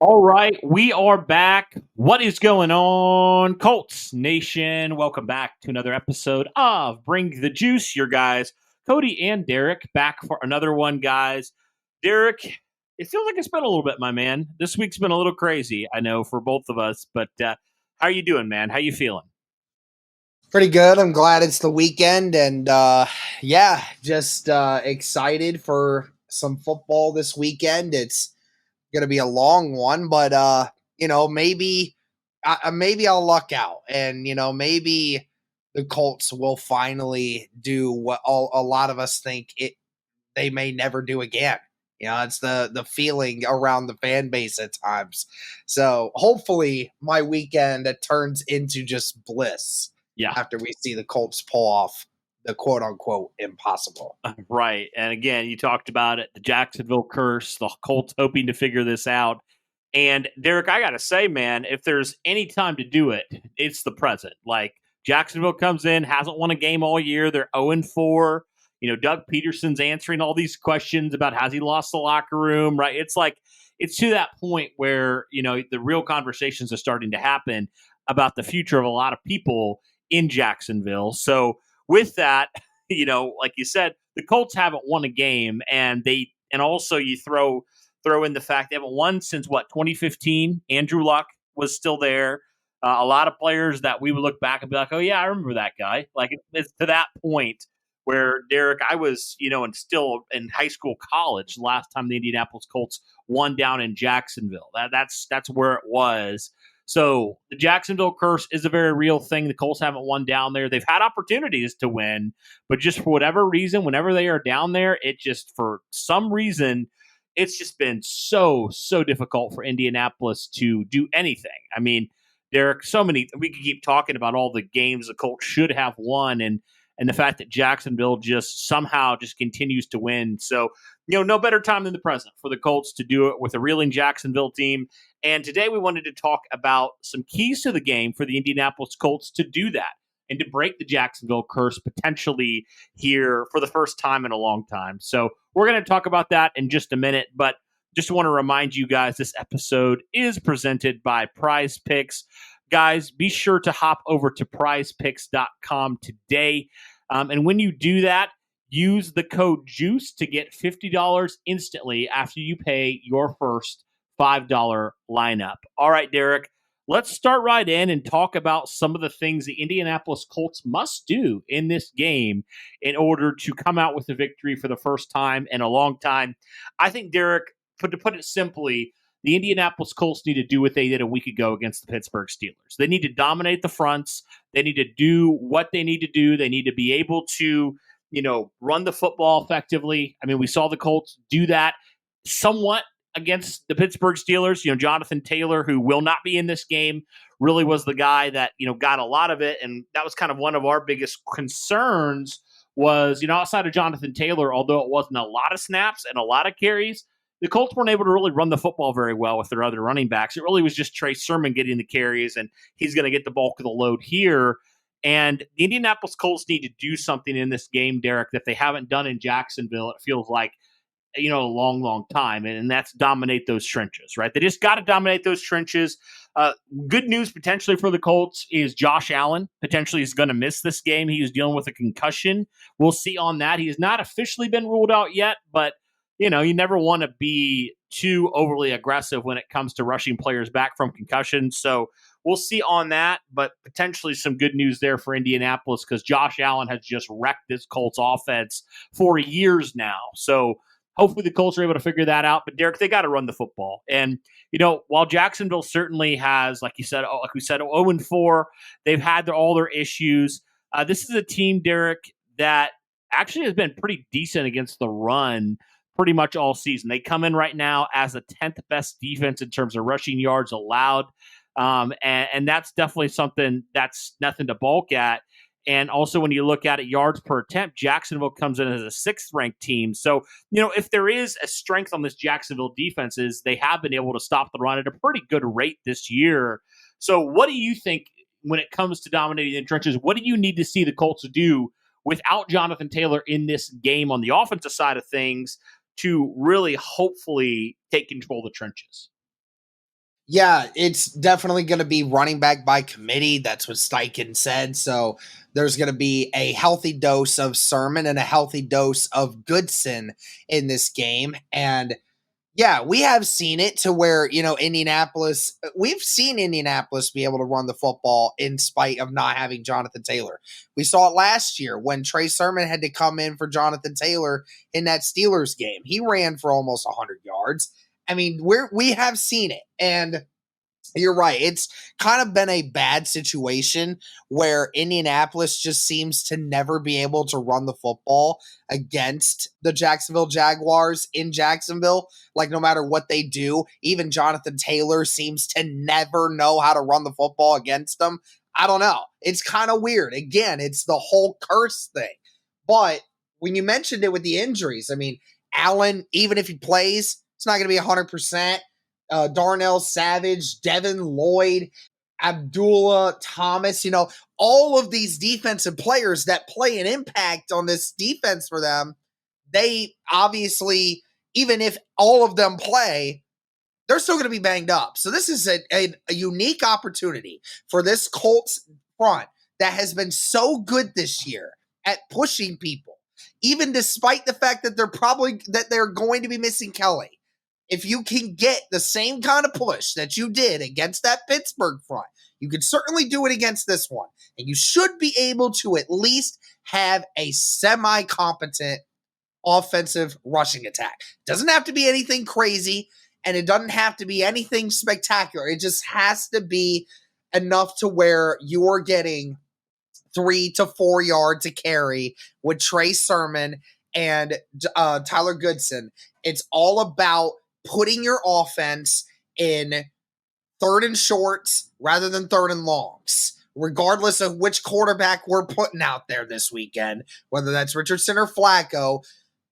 All right, we are back. What is going on, Colts Nation? Welcome back to another episode of Bring the Juice. Your guys, Cody and Derek, back for another one, guys. Derek, it feels like it's been a little bit, my man. This week's been a little crazy, I know, for both of us. But how are you doing, man? How you feeling? Pretty good. I'm glad it's the weekend and yeah, just excited for some football this weekend. It's going to be a long one, but maybe maybe I'll luck out and maybe the Colts will finally do what a lot of us think they may never do again. It's the feeling around the fan base at times. So hopefully my weekend turns into just bliss Yeah, after we see the Colts pull off the quote unquote impossible. right. And again, you talked about it, the Jacksonville curse, the Colts hoping to figure this out. And Derek, I got to say, man, if there's any time to do it, it's the present. Like Jacksonville comes in, hasn't won a game all year. They're 0-4. Doug Peterson's answering all these questions about has he lost the locker room, right? It's like, it's to that point where, the real conversations are starting to happen about the future of a lot of people in Jacksonville. So with that, like you said, the Colts haven't won a game and also you throw in the fact they haven't won since what 2015. Andrew Luck was still there. A lot of players that we would look back and be like, "Oh yeah, I remember that guy." Like it's to that point where Derek, I was, and still in high school, college last time the Indianapolis Colts won down in Jacksonville. That's where it was. So the Jacksonville curse is a very real thing. The Colts haven't won down there. They've had opportunities to win, but just for whatever reason, whenever they are down there, it just for some reason it's just been so difficult for Indianapolis to do anything. I mean, Derek, so many we could keep talking about all the games the Colts should have won and the fact that Jacksonville just somehow just continues to win. So, no better time than the present for the Colts to do it with a reeling Jacksonville team. And today we wanted to talk about some keys to the game for the Indianapolis Colts to do that and to break the Jacksonville curse potentially here for the first time in a long time. So we're going to talk about that in just a minute, but just want to remind you guys this episode is presented by Prize Picks. Guys, be sure to hop over to prizepicks.com today. And when you do that, use the code JUICE to get $50 instantly after you pay your first $5 lineup. All right, Derek, let's start right in and talk about some of the things the Indianapolis Colts must do in this game in order to come out with a victory for the first time in a long time. I think, Derek, to put it simply, the Indianapolis Colts need to do what they did a week ago against the Pittsburgh Steelers. They need to dominate the fronts. They need to do what they need to do. They need to be able to, run the football effectively. I mean, we saw the Colts do that somewhat against the Pittsburgh Steelers. Jonathan Taylor, who will not be in this game, really was the guy that, got a lot of it. And that was kind of one of our biggest concerns was, outside of Jonathan Taylor, although it wasn't a lot of snaps and a lot of carries, the Colts weren't able to really run the football very well with their other running backs. It really was just Trey Sermon getting the carries, and he's going to get the bulk of the load here. And the Indianapolis Colts need to do something in this game, Derek, that they haven't done in Jacksonville. It feels like a long time, and that's dominate those trenches, right? They just got to dominate those trenches. Good news potentially for the Colts is Josh Allen potentially is going to miss this game. He is dealing with a concussion. We'll see on that. He has not officially been ruled out yet, but you never want to be too overly aggressive when it comes to rushing players back from concussion. So we'll see on that, but potentially some good news there for Indianapolis because Josh Allen has just wrecked this Colts offense for years now. So hopefully the Colts are able to figure that out. But Derek, they got to run the football. And while Jacksonville certainly has, like we said, 0-4, they've had all their issues. This is a team, Derek, that actually has been pretty decent against the run pretty much all season. They come in right now as the 10th best defense in terms of rushing yards allowed. And that's definitely something that's nothing to balk at. And also, when you look at it, yards per attempt, Jacksonville comes in as a sixth ranked team. So, if there is a strength on this Jacksonville defense, is they have been able to stop the run at a pretty good rate this year. So, what do you think when it comes to dominating the trenches? What do you need to see the Colts do without Jonathan Taylor in this game on the offensive side of things to really hopefully take control of the trenches? Yeah, it's definitely going to be running back by committee. That's what Steichen said. So there's going to be a healthy dose of Sermon and a healthy dose of Goodson in this game. And yeah, we have seen it to where, we've seen Indianapolis be able to run the football in spite of not having Jonathan Taylor. We saw it last year when Trey Sermon had to come in for Jonathan Taylor in that Steelers game. He ran for almost 100 yards. I mean, we have seen it. And you're right. It's kind of been a bad situation where Indianapolis just seems to never be able to run the football against the Jacksonville Jaguars in Jacksonville. Like, no matter what they do, even Jonathan Taylor seems to never know how to run the football against them. I don't know. It's kind of weird. Again, it's the whole curse thing. But when you mentioned it with the injuries, I mean, Allen, even if he plays, it's not going to be 100%. Darnell Savage, Devin Lloyd, Abdullah Thomas, all of these defensive players that play an impact on this defense for them, they obviously, even if all of them play, they're still going to be banged up. So this is a unique opportunity for this Colts front that has been so good this year at pushing people, even despite the fact that they're going to be missing Kelly. If you can get the same kind of push that you did against that Pittsburgh front, you can certainly do it against this one. And you should be able to at least have a semi-competent offensive rushing attack. Doesn't have to be anything crazy, and it doesn't have to be anything spectacular. It just has to be enough to where you're getting 3 to 4 yards a carry with Trey Sermon and Tyler Goodson. It's all about putting your offense in third and shorts rather than third and longs, regardless of which quarterback we're putting out there this weekend, whether that's Richardson or Flacco.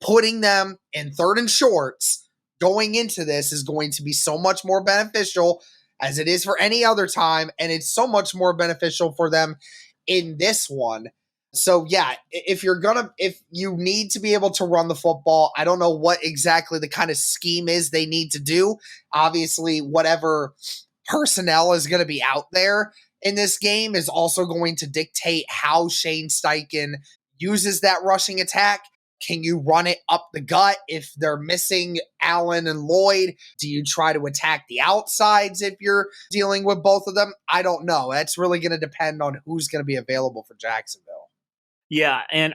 Putting them in third and shorts going into this is going to be so much more beneficial as it is for any other time, and it's so much more beneficial for them in this one. So yeah, if you need to be able to run the football, I don't know what exactly the kind of scheme is they need to do. Obviously, whatever personnel is going to be out there in this game is also going to dictate how Shane Steichen uses that rushing attack. Can you run it up the gut if they're missing Allen and Lloyd? Do you try to attack the outsides if you're dealing with both of them? I don't know. That's really going to depend on who's going to be available for Jacksonville. Yeah, and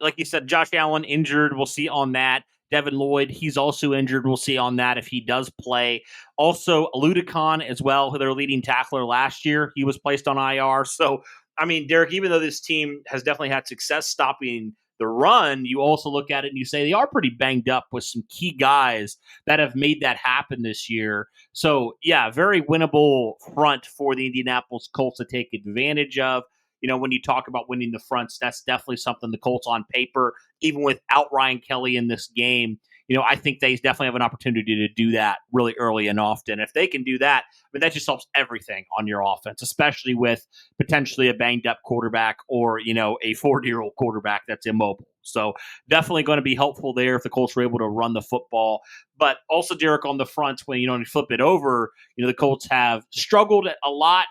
like you said, Josh Allen injured. We'll see on that. Devin Lloyd, he's also injured. We'll see on that if he does play. Also, Ludicon as well, who their leading tackler last year, he was placed on IR. So, I mean, Derek, even though this team has definitely had success stopping the run, you also look at it and you say they are pretty banged up with some key guys that have made that happen this year. So, yeah, very winnable front for the Indianapolis Colts to take advantage of. When you talk about winning the fronts, that's definitely something the Colts on paper, even without Ryan Kelly in this game, I think they definitely have an opportunity to do that really early and often. If they can do that, I mean, that just helps everything on your offense, especially with potentially a banged up quarterback or, a 40-year-old quarterback that's immobile. So definitely going to be helpful there if the Colts were able to run the football. But also, Derek, on the front, when you flip it over, the Colts have struggled a lot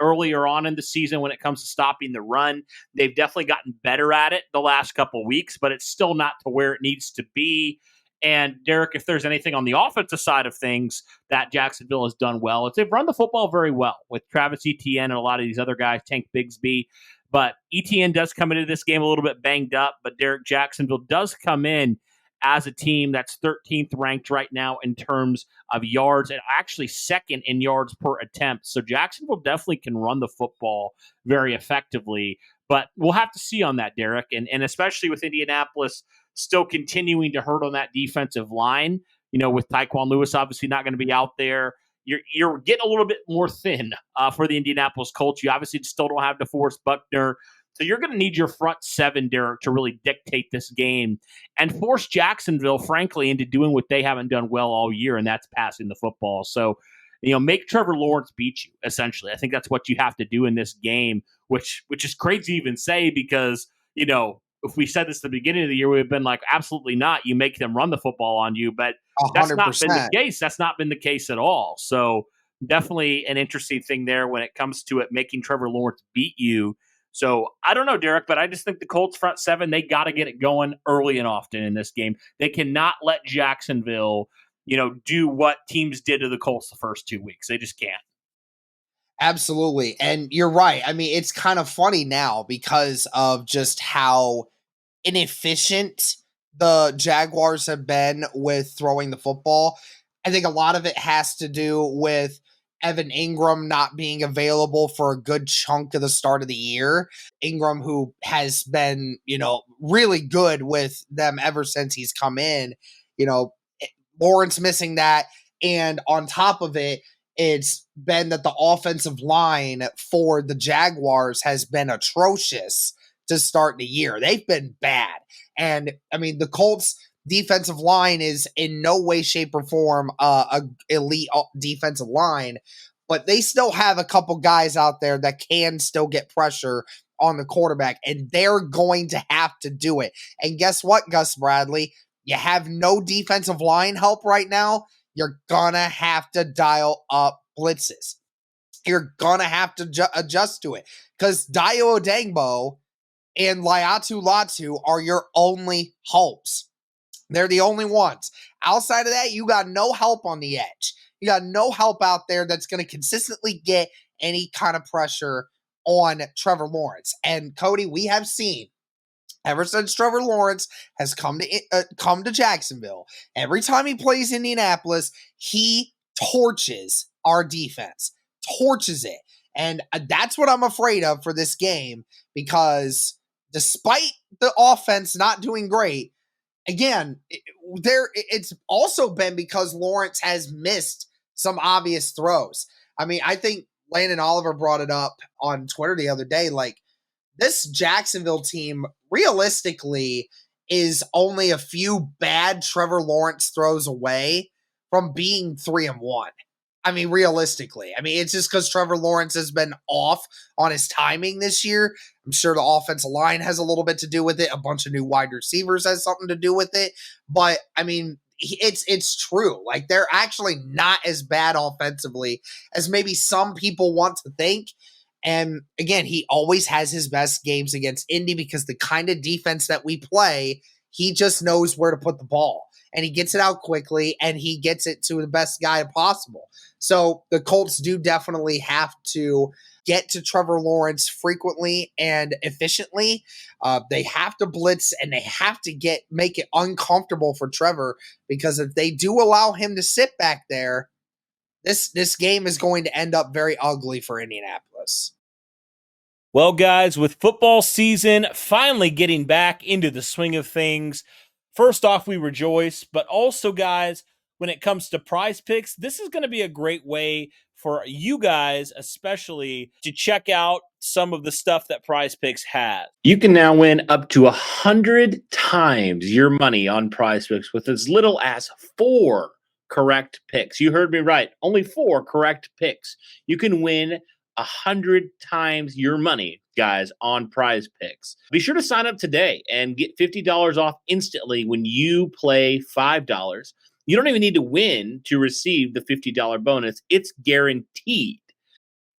earlier on in the season when it comes to stopping the run. They've definitely gotten better at it the last couple of weeks, but it's still not to where it needs to be. And Derek, if there's anything on the offensive side of things that Jacksonville has done well, it's they've run the football very well with Travis Etienne and a lot of these other guys, Tank Bigsby. But Etienne does come into this game a little bit banged up, but Derek, Jacksonville does come in as a team that's 13th ranked right now in terms of yards and actually second in yards per attempt. So Jacksonville definitely can run the football very effectively. But we'll have to see on that, Derek. And especially with Indianapolis still continuing to hurt on that defensive line, with Tyquan Lewis obviously not going to be out there. You're getting a little bit more thin for the Indianapolis Colts. You obviously still don't have DeForest Buckner. So you're going to need your front seven, Derek, to really dictate this game and force Jacksonville, frankly, into doing what they haven't done well all year, and that's passing the football. So, make Trevor Lawrence beat you, essentially. I think that's what you have to do in this game, which is crazy to even say because, if we said this at the beginning of the year, we would have been like, absolutely not. You make them run the football on you. But that's not been the case. That's not been the case at all. So definitely an interesting thing there when it comes to it making Trevor Lawrence beat you. So I don't know, Derek, but I just think the Colts front seven, they got to get it going early and often in this game. They cannot let Jacksonville, do what teams did to the Colts the first 2 weeks. They just can't. Absolutely. And you're right. I mean, it's kind of funny now because of just how inefficient the Jaguars have been with throwing the football. I think a lot of it has to do with Evan Ingram not being available for a good chunk of the start of the year. Ingram, who has been, really good with them ever since he's come in, you know, Lawrence missing that. And on top of it, it's been that the offensive line for the Jaguars has been atrocious to start the year. They've been bad. And I mean, the Colts defensive line is in no way, shape, or form a elite defensive line, but they still have a couple guys out there that can still get pressure on the quarterback, and they're going to have to do it. And guess what, Gus Bradley? You have no defensive line help right now. You're gonna have to dial up blitzes. You're gonna have to adjust to it because Dio Odangbo and Laiatu Latu are your only helps. They're the only ones. Outside of that, you got no help on the edge. You got no help out there that's going to consistently get any kind of pressure on Trevor Lawrence. And Cody, we have seen ever since Trevor Lawrence has come to Jacksonville, every time he plays Indianapolis, he torches our defense, torches it. And that's what I'm afraid of for this game because despite the offense not doing great, again, it's also been because Lawrence has missed some obvious throws. I mean, I think Landon Oliver brought it up on Twitter the other day. Like, this Jacksonville team realistically is only a few bad Trevor Lawrence throws away from being 3-1. I mean, realistically. I mean, it's just because Trevor Lawrence has been off on his timing this year. I'm sure the offensive line has a little bit to do with it. A bunch of new wide receivers has something to do with it. But, I mean, it's true. Like, they're actually not as bad offensively as maybe some people want to think. And again, he always has his best games against Indy because the kind of defense that we play, he just knows where to put the ball. And he gets it out quickly, and he gets it to the best guy possible. So the Colts do definitely have to get to Trevor Lawrence frequently and efficiently. They have to blitz, and they have to make it uncomfortable for Trevor, because if they do allow him to sit back there, this game is going to end up very ugly for Indianapolis. Well, guys, with football season finally getting back into the swing of things, first off, we rejoice, but also, guys, when it comes to Prize Picks, this is going to be a great way for you guys, especially, to check out some of the stuff that Prize Picks has. You can now win up to 100 times your money on Prize Picks with as little as 4 correct picks. You heard me right. Only 4 correct picks. You can win 100 times your money, guys, on Prize Picks. Be sure to sign up today and get $50 off instantly when you play $5. You don't even need to win to receive the $50 bonus. It's guaranteed.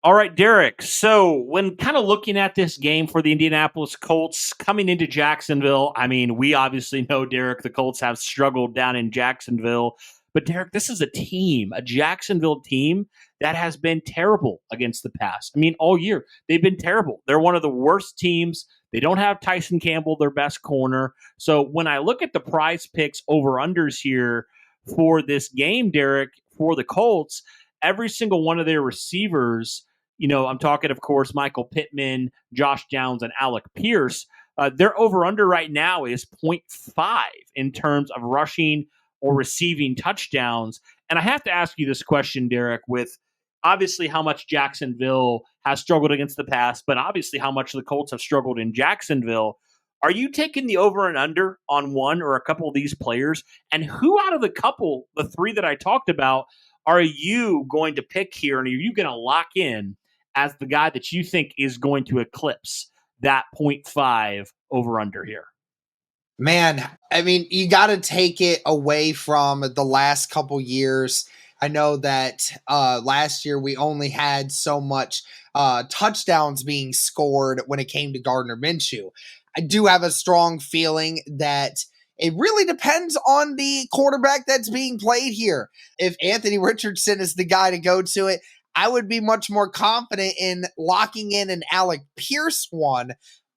All right, Derek. So when kind of looking at this game for the Indianapolis Colts coming into Jacksonville, I mean, we obviously know, Derek, the Colts have struggled down in Jacksonville. But, Derek, this is a Jacksonville team that has been terrible against the pass. I mean, all year, they've been terrible. They're one of the worst teams. They don't have Tyson Campbell, their best corner. So when I look at the Prize Picks over-unders here for this game, Derek, for the Colts, every single one of their receivers, I'm talking, of course, Michael Pittman, Josh Downs, and Alec Pierce, their over-under right now is 0.5 in terms of rushing or receiving touchdowns. And I have to ask you this question, Derek, with obviously how much Jacksonville has struggled against the pass, but obviously how much the Colts have struggled in Jacksonville. Are you taking the over and under on one or a couple of these players? And who out of the 3 that I talked about, are you going to pick here? And are you going to lock in as the guy that you think is going to eclipse that 0.5 over under here? Man, I mean, you got to take it away from the last couple years. I know that last year we only had so much touchdowns being scored when it came to Gardner Minshew. I do have a strong feeling that it really depends on the quarterback that's being played here. If Anthony Richardson is the guy to go to it, I would be much more confident in locking in an Alec Pierce one,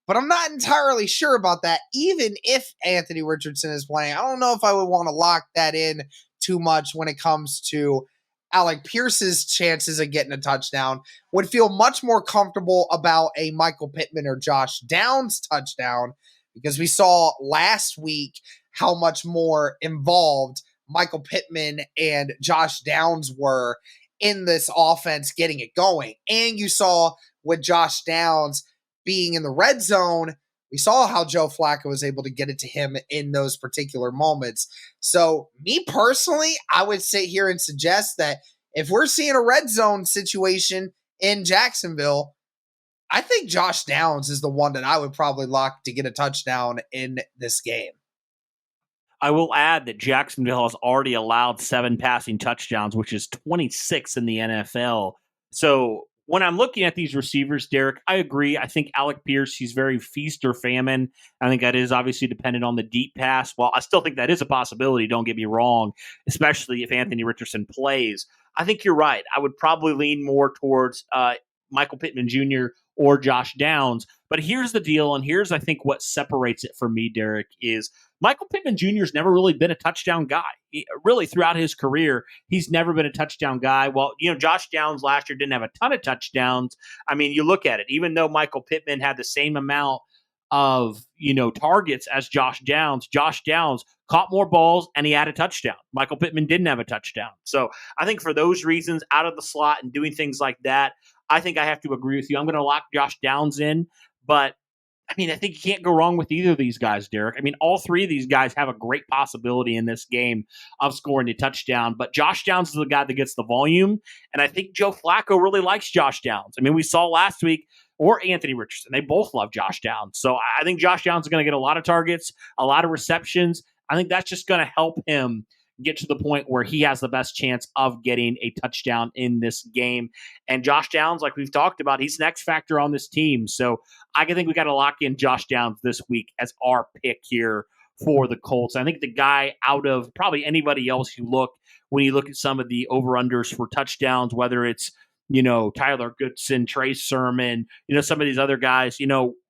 but I'm not entirely sure about that. Even if Anthony Richardson is playing, I don't know if I would want to lock that in too much when it comes to Alec Pierce's chances of getting a touchdown. Would feel much more comfortable about a Michael Pittman or Josh Downs touchdown because we saw last week how much more involved Michael Pittman and Josh Downs were in this offense getting it going. And you saw with Josh Downs being in the red zone, we saw how Joe Flacco was able to get it to him in those particular moments. So, me personally, I would sit here and suggest that if we're seeing a red zone situation in Jacksonville, I think Josh Downs is the one that I would probably lock to get a touchdown in this game. I will add that Jacksonville has already allowed 7 passing touchdowns, which is 26 in the NFL. So when I'm looking at these receivers, Derek, I agree. I think Alec Pierce, he's very feast or famine. I think that is obviously dependent on the deep pass. Well, I still think that is a possibility, don't get me wrong, especially if Anthony Richardson plays. I think you're right. I would probably lean more towards Michael Pittman Jr. or Josh Downs. But here's the deal, and here's, I think, what separates it for me, Derek, is Michael Pittman Jr. has never really been a touchdown guy. Really, throughout his career, he's never been a touchdown guy. Well, Josh Downs last year didn't have a ton of touchdowns. I mean, you look at it, even though Michael Pittman had the same amount of, targets as Josh Downs caught more balls and he had a touchdown. Michael Pittman didn't have a touchdown. So I think for those reasons, out of the slot and doing things like that, I think I have to agree with you. I'm going to lock Josh Downs in, but I mean, I think you can't go wrong with either of these guys, Derek. I mean, all three of these guys have a great possibility in this game of scoring a touchdown, but Josh Downs is the guy that gets the volume, and I think Joe Flacco really likes Josh Downs. I mean, we saw last week, or Anthony Richardson, they both love Josh Downs. So I think Josh Downs is going to get a lot of targets, a lot of receptions. I think that's just going to help him get to the point where he has the best chance of getting a touchdown in this game. And Josh Downs, like we've talked about, he's an X factor on this team. So I think we got to lock in Josh Downs this week as our pick here for the Colts. I think the guy out of probably anybody else when you look at some of the over-unders for touchdowns, whether it's, Tyler Goodson, Trey Sermon, some of these other guys,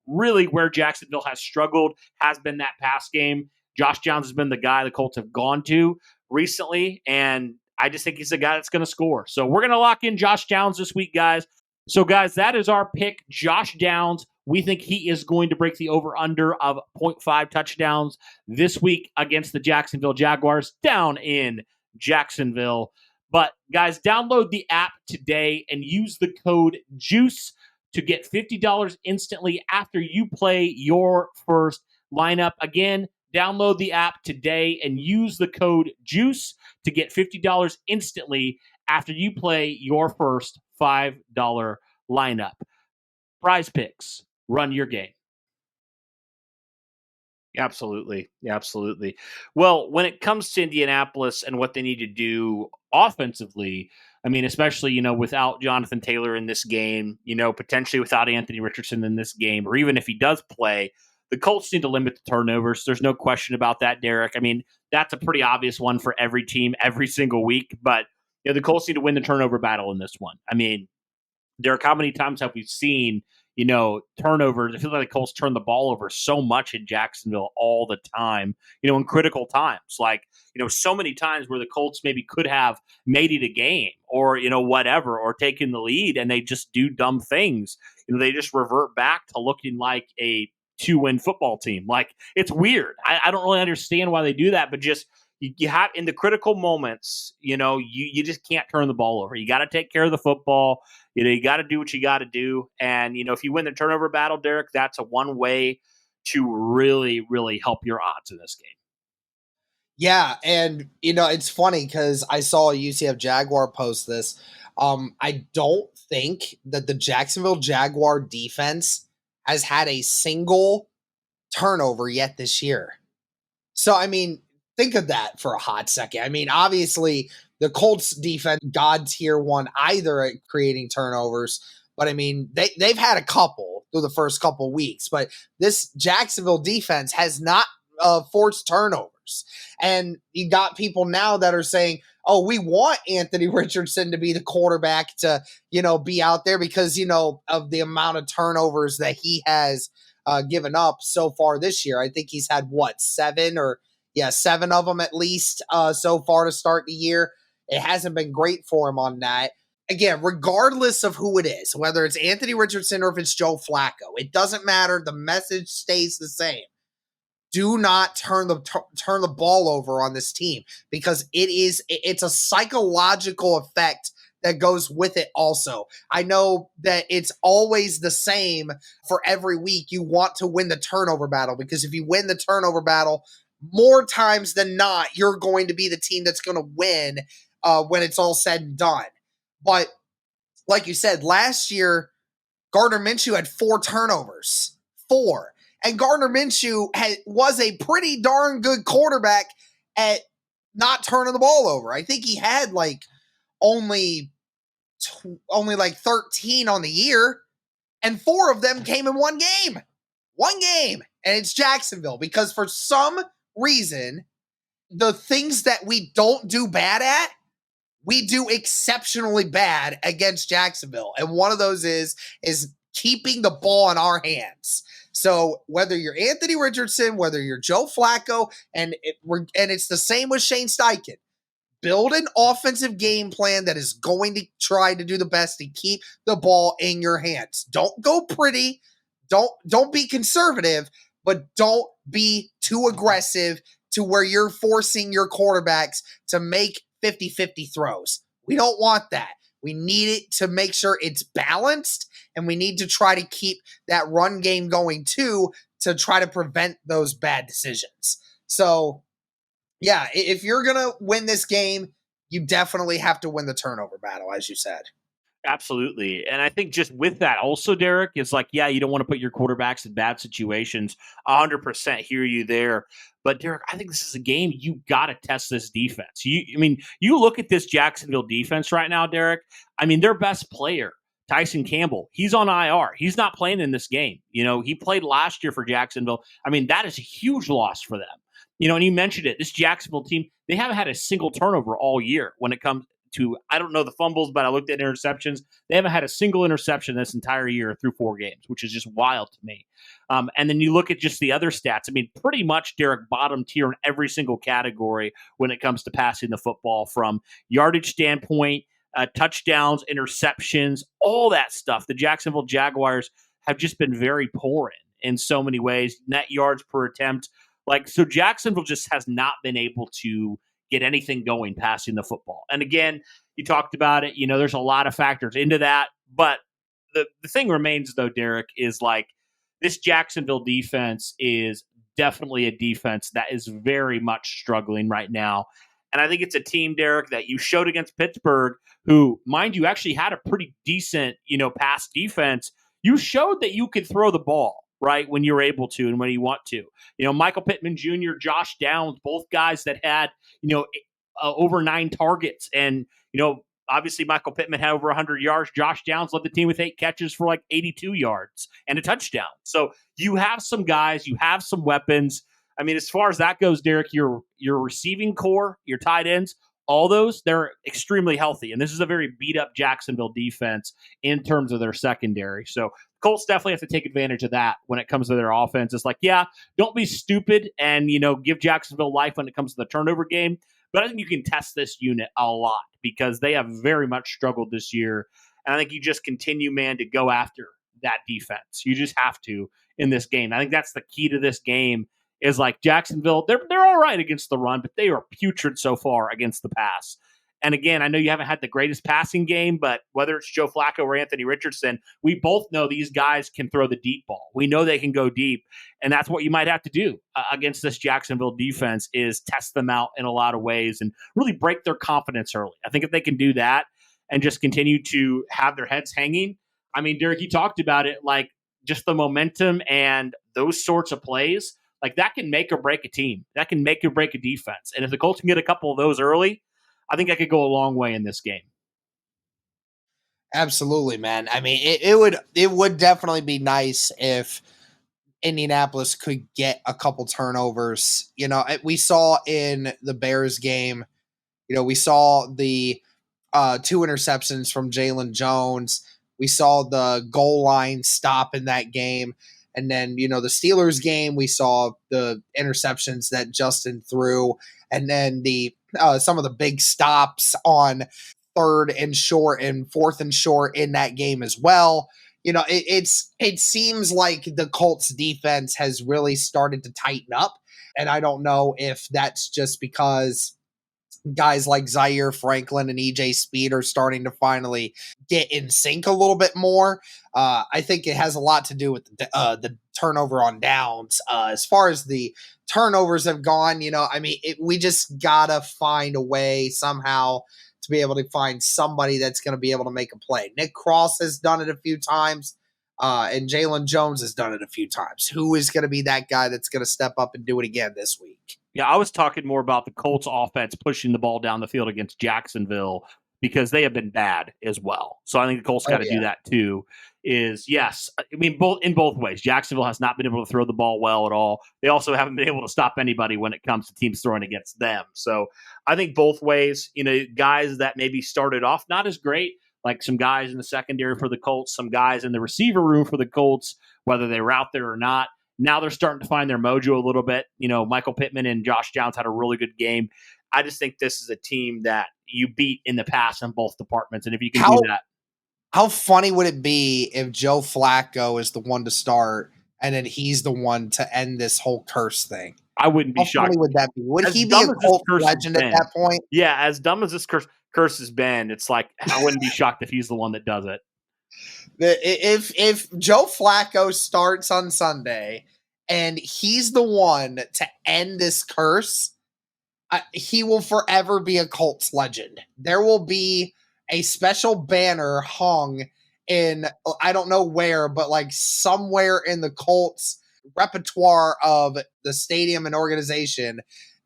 really where Jacksonville has struggled has been that pass game. Josh Downs has been the guy the Colts have gone to recently, and I just think he's the guy that's going to score. So we're going to lock in Josh Downs this week, guys. So, guys, that is our pick, Josh Downs. We think he is going to break the over-under of 0.5 touchdowns this week against the Jacksonville Jaguars down in Jacksonville. But, guys, download the app today and use the code JUICE to get $50 instantly after you play your first lineup. Again, download the app today and use the code JUICE to get $50 instantly after you play your first $5 lineup. Prize Picks. Run your game. Absolutely. Absolutely. Well, when it comes to Indianapolis and what they need to do offensively, I mean, especially, without Jonathan Taylor in this game, potentially without Anthony Richardson in this game, or even if he does play, the Colts need to limit the turnovers. There's no question about that, Derek. I mean, that's a pretty obvious one for every team every single week, but the Colts need to win the turnover battle in this one. I mean, Derek, how many times have we seen, turnovers? I feel like the Colts turn the ball over so much in Jacksonville all the time, in critical times. Like, so many times where the Colts maybe could have made it a game or, whatever, or taken the lead, and they just do dumb things. They just revert back to looking like a 2-win football team. Like, it's weird. I don't really understand why they do that, but just you have in the critical moments, you just can't turn the ball over. You got to take care of the football. You got to do what you got to do. And, if you win the turnover battle, Derek, that's a one way to really, really help your odds in this game. Yeah, and it's funny because I saw a UCF Jaguar post this. I don't think that the Jacksonville Jaguar defense has had a single turnover yet this year. So, I mean, think of that for a hot second. I mean, obviously, the Colts defense, God tier one, either at creating turnovers, but I mean, they've had a couple through the first couple weeks, but this Jacksonville defense has not forced turnovers. And you got people now that are saying, oh, we want Anthony Richardson to be the quarterback to, be out there because, of the amount of turnovers that he has given up so far this year. I think he's had seven of them at least so far to start the year. It hasn't been great for him on that. Again, regardless of who it is, whether it's Anthony Richardson or if it's Joe Flacco, it doesn't matter. The message stays the same. Do not turn the ball over on this team because it's a psychological effect that goes with it also. I know that it's always the same for every week. You want to win the turnover battle because if you win the turnover battle, more times than not, you're going to be the team that's going to win when it's all said and done. But like you said, last year, Gardner Minshew had 4 turnovers. 4. And Gardner Minshew was a pretty darn good quarterback at not turning the ball over. I think he had only 13 on the year, and 4 of them came in one game. One game. And it's Jacksonville because for some reason, the things that we don't do bad at, we do exceptionally bad against Jacksonville. And one of those is keeping the ball in our hands. So whether you're Anthony Richardson, whether you're Joe Flacco, and it's the same with Shane Steichen, build an offensive game plan that is going to try to do the best to keep the ball in your hands. Don't go pretty. Don't be conservative, but don't be too aggressive to where you're forcing your quarterbacks to make 50-50 throws. We don't want that. We need it to make sure it's balanced, and we need to try to keep that run game going too to try to prevent those bad decisions. So, yeah, if you're going to win this game, you definitely have to win the turnover battle, as you said. Absolutely. And I think just with that also, Derek, it's like, yeah, you don't want to put your quarterbacks in bad situations. 100% hear you there. But Derek, I think this is a game you got to test this defense. You look at this Jacksonville defense right now, Derek. I mean, their best player, Tyson Campbell, he's on IR. He's not playing in this game. He played last year for Jacksonville. I mean, that is a huge loss for them. And you mentioned it, this Jacksonville team, they haven't had a single turnover all year when it comes to, I don't know the fumbles, but I looked at interceptions. They haven't had a single interception this entire year through 4 games, which is just wild to me. And then you look at just the other stats. I mean, pretty much Derek bottom tier in every single category when it comes to passing the football, from yardage standpoint, touchdowns, interceptions, all that stuff. The Jacksonville Jaguars have just been very poor in so many ways. Net yards per attempt. So Jacksonville just has not been able to get anything going passing the football. And again, you talked about it, there's a lot of factors into that. But the thing remains, though, Derek, is this Jacksonville defense is definitely a defense that is very much struggling right now. And I think it's a team, Derek, that you showed against Pittsburgh, who, mind you, actually had a pretty decent, pass defense. You showed that you could throw the ball, right, when you're able to and when you want to. Michael Pittman Jr., Josh Downs, both guys that had, over 9 targets. And, obviously Michael Pittman had over 100 yards. Josh Downs led the team with 8 catches for 82 yards and a touchdown. So you have some guys, you have some weapons. I mean, as far as that goes, Derek, your receiving core, your tight ends, all those, they're extremely healthy. And this is a very beat-up Jacksonville defense in terms of their secondary. So Colts definitely have to take advantage of that when it comes to their offense. It's don't be stupid and, give Jacksonville life when it comes to the turnover game. But I think you can test this unit a lot because they have very much struggled this year. And I think you just continue, man, to go after that defense. You just have to in this game. I think that's the key to this game is Jacksonville, they're all right against the run, but they are putrid so far against the pass. And again, I know you haven't had the greatest passing game, but whether it's Joe Flacco or Anthony Richardson, we both know these guys can throw the deep ball. We know they can go deep, and that's what you might have to do against this Jacksonville defense is test them out in a lot of ways and really break their confidence early. I think if they can do that and just continue to have their heads hanging, I mean, Derek, you talked about it, just the momentum and those sorts of plays. Like that can make or break a team. That can make or break a defense. And if the Colts can get a couple of those early, I think that could go a long way in this game. Absolutely, man. I mean, it would definitely be nice if Indianapolis could get a couple turnovers. We saw in the Bears game, we saw the two interceptions from Jalen Jones. We saw the goal line stop in that game. And then, the Steelers game, we saw the interceptions that Justin threw. And then the some of the big stops on third and short and fourth and short in that game as well. It seems like the Colts defense has really started to tighten up. And I don't know if that's just because guys like Zaire Franklin and EJ Speed are starting to finally get in sync a little bit more. I think it has a lot to do with the turnover on downs. As far as the turnovers have gone, we just gotta find a way somehow to be able to find somebody that's going to be able to make a play. Nick Cross has done it a few times, and Jalen Jones has done it a few times. Who is going to be that guy that's going to step up and do it again this week? Yeah, I was talking more about the Colts offense pushing the ball down the field against Jacksonville because they have been bad as well. So I think the Colts got to do that too. Yes, I mean in both ways. Jacksonville has not been able to throw the ball well at all. They also haven't been able to stop anybody when it comes to teams throwing against them. So I think both ways, guys that maybe started off not as great, like some guys in the secondary for the Colts, some guys in the receiver room for the Colts, whether they were out there or not. Now they're starting to find their mojo a little bit. Michael Pittman and Josh Downs had a really good game. I just think this is a team that you beat in the past in both departments. And if you can do that. How funny would it be if Joe Flacco is the one to start and then he's the one to end this whole curse thing? I wouldn't be How shocked. Funny would that be? Would he be a Colt legend at that point? Yeah, as dumb as this curse has been, it's like I wouldn't be shocked if he's the one that does it. If Joe Flacco starts on Sunday and he's the one to end this curse, he will forever be a Colts legend. There will be a special banner hung in, I don't know where, but like somewhere in the Colts repertoire of the stadium and organization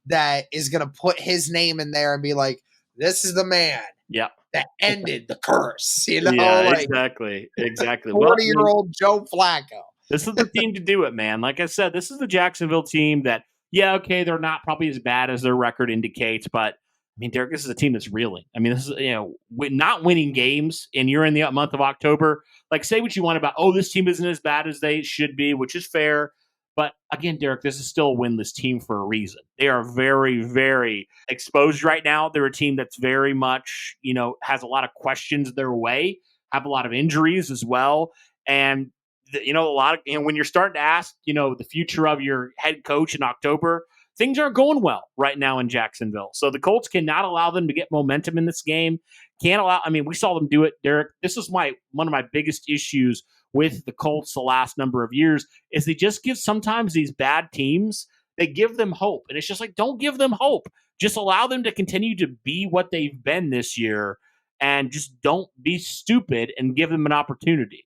that is going to put his name in there and be like, this is the man. Yeah. That ended the curse, Yeah, exactly. 40-year-old Joe Flacco. This is the team to do it, man. Like I said, this is the Jacksonville team that, they're not probably as bad as their record indicates, but I mean, Derek, this is a team that's reeling. I mean, this is, not winning games and you're in the month of October. Like, say what you want about, this team isn't as bad as they should be, which is fair. But again, Derek, this is still a winless team for a reason. They are very, very exposed right now. They're a team that's very much, has a lot of questions their way, have a lot of injuries as well. And, a lot of, when you're starting to ask, the future of your head coach in October, things aren't going well right now in Jacksonville. So the Colts cannot allow them to get momentum in this game. We saw them do it, Derek. This is one of my biggest issues with the Colts the last number of years is they just give sometimes these bad teams, they give them hope. And it's just like, don't give them hope. Just allow them to continue to be what they've been this year and just don't be stupid and give them an opportunity.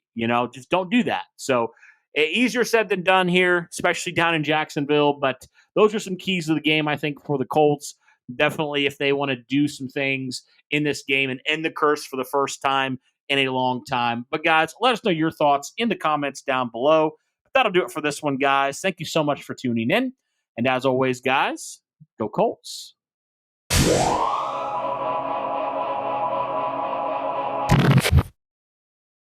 Just don't do that. So easier said than done here, especially down in Jacksonville. But those are some keys to the game, I think, for the Colts. Definitely if they want to do some things in this game and end the curse for the first time in a long time. But guys, let us know your thoughts in the comments down below. But that'll do it for this one, guys. Thank you so much for tuning in. And as always, guys, go Colts.